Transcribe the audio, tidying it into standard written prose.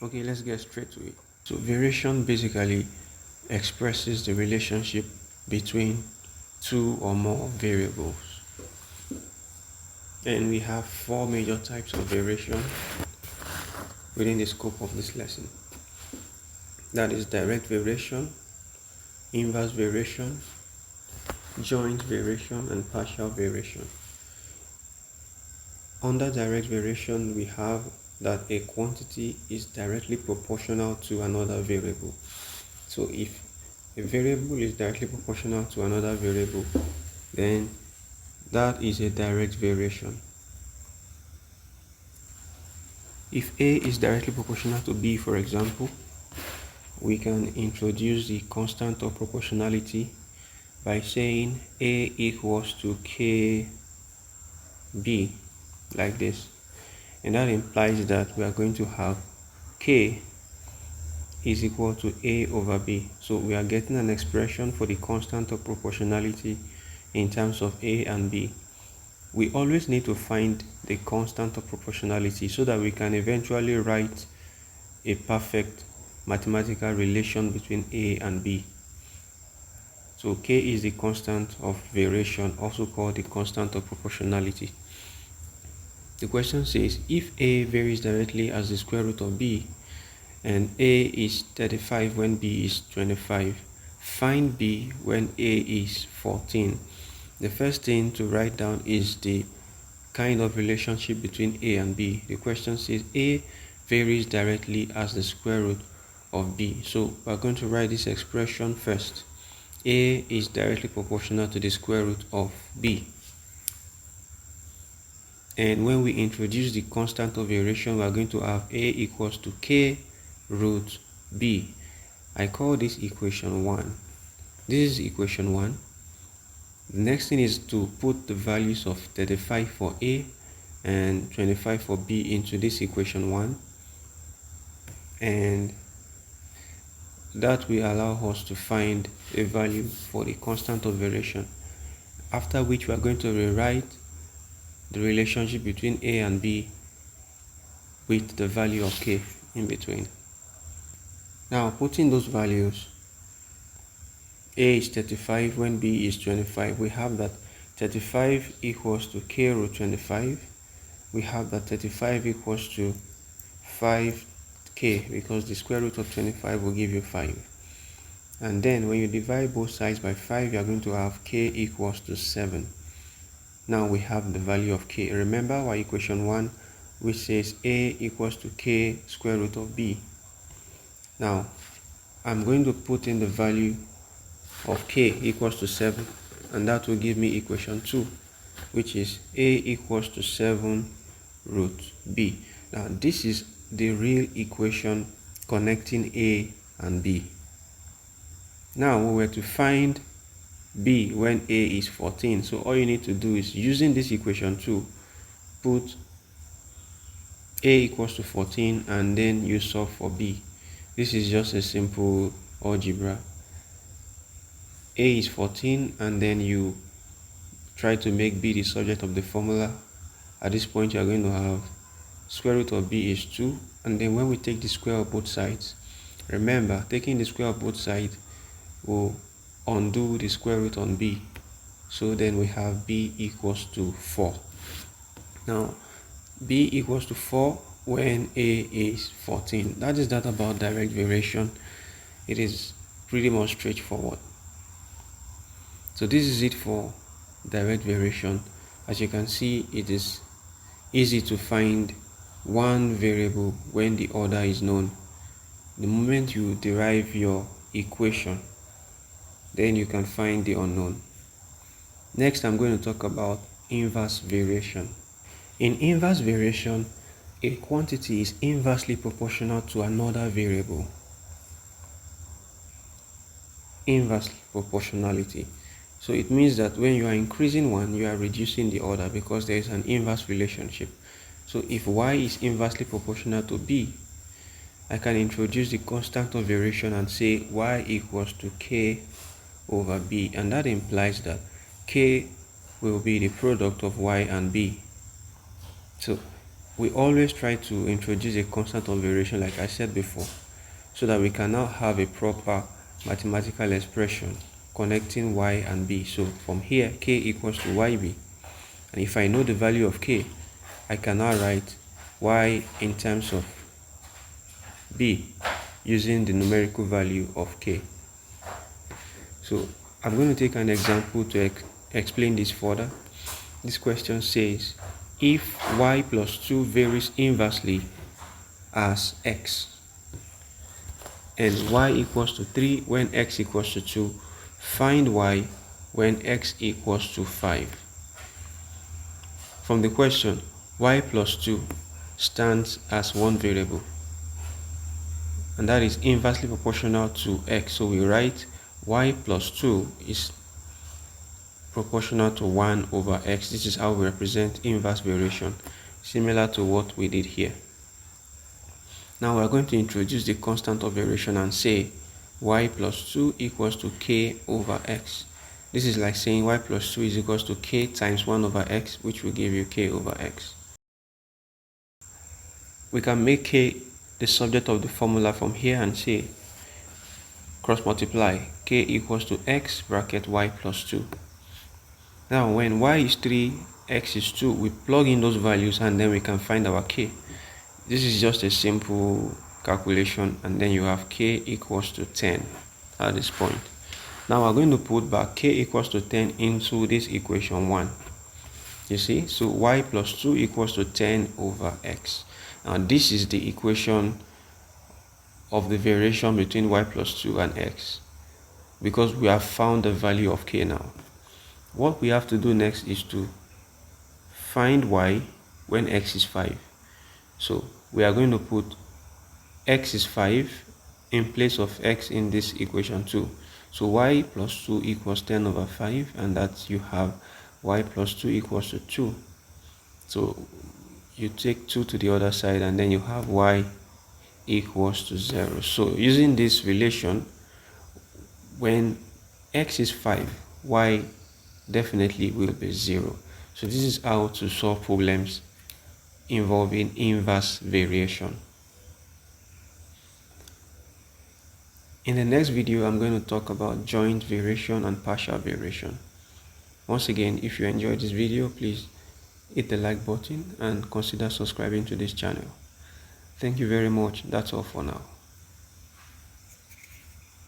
Okay, let's get straight to it. So variation basically expresses the relationship between two or more variables. And we have four major types of variation within the scope of this lesson. That is direct variation, inverse variation, joint variation, and partial variation. Under direct variation, we have that a quantity is directly proportional to another variable. So if a variable is directly proportional to another variable, then that is a direct variation. If A is directly proportional to B, for example, we can introduce the constant of proportionality by saying A equals to KB, like this. And that implies that we are going to have K is equal to A over B. So we are getting an expression for the constant of proportionality in terms of A and B. We always need to find the constant of proportionality so that we can eventually write a perfect mathematical relation between A and B. So K is the constant of variation, also called the constant of proportionality. The question says, if A varies directly as the square root of B, and A is 35 when B is 25, find B when A is 14. The first thing to write down is the kind of relationship between A and B. The question says A varies directly as the square root of B. So we're going to write this expression first. A is directly proportional to the square root of B. And when we introduce the constant of variation, we are going to have A equals to K root B. I call this equation 1. This is equation 1. The next thing is to put the values of 35 for A and 25 for B into this equation 1. And that will allow us to find a value for the constant of variation. After which we are going to rewrite the relationship between A and B with the value of K in between. Now putting those values, A is 35 when B is 25, we have that 35 equals to K root 25. We have that 35 equals to 5K because the square root of 25 will give you 5. And then when you divide both sides by 5, you are going to have K equals to 7. Now we have the value of K. Remember our equation 1, which says A equals to K square root of B. Now I'm going to put in the value of K equals to 7, and that will give me equation 2, which is A equals to 7 root B. Now this is the real equation connecting A and B. Now we were to find B when A is 14. So all you need to do is, using this equation 2, put A equals to 14 and then you solve for B. This is just a simple algebra. A is 14 and then you try to make B the subject of the formula. At this point you are going to have square root of B is 2, and then when we take the square of both sides, remember taking the square of both sides will undo the square root on B. So then we have B equals to 4. Now B equals to 4 when A is 14. That is that about direct variation. It is pretty much straightforward. So this is it for direct variation. As you can see, it is easy to find one variable when the other is known. The moment you derive your equation, then you can find the unknown. Next, I'm going to talk about inverse variation. In inverse variation, a quantity is inversely proportional to another variable. Inverse proportionality. So it means that when you are increasing one, you are reducing the other because there is an inverse relationship. So if Y is inversely proportional to B, I can introduce the constant of variation and say Y equals to K over B, and that implies that K will be the product of Y and B. So we always try to introduce a constant of variation, like I said before, so that we can now have a proper mathematical expression connecting y and b. So from here, k equals to yb. And if I know the value of k, I can now write y in terms of b using the numerical value of k. So I'm going to take an example to explain this further. This question says, if y plus 2 varies inversely as x, and y equals to 3 when x equals to 2, find y when x equals to 5. From the question, y plus 2 stands as one variable, and that is inversely proportional to x. So we write y plus 2 is proportional to 1 over x. This is how we represent inverse variation, similar to what we did here. Now we're going to introduce the constant of variation and say y plus 2 equals to k over x. This is like saying y plus 2 is equals to k times 1 over x, which will give you k over x. We can make k the subject of the formula from here and say cross multiply k equals to x bracket y plus 2. Now when y is 3, x is 2, we plug in those values and then we can find our k. This is just a simple calculation, and then you have k equals to 10 at this point. Now we're going to put back k equals to 10 into this equation 1. You see, so y plus 2 equals to 10 over x. Now this is the equation of the variation between y plus 2 and x, because we have found the value of k now. What we have to do next is to find y when x is 5. So we are going to put x is 5 in place of x in this equation 2. So y plus 2 equals 10 over 5, and that you have y plus 2 equals to 2. So you take 2 to the other side, and then you have y equals to 0. So using this relation, when x is 5, y definitely will be 0. So this is how to solve problems involving inverse variation. In the next video, I'm going to talk about joint variation and partial variation. Once again, if you enjoyed this video, please hit the like button and consider subscribing to this channel. Thank you very much. That's all for now.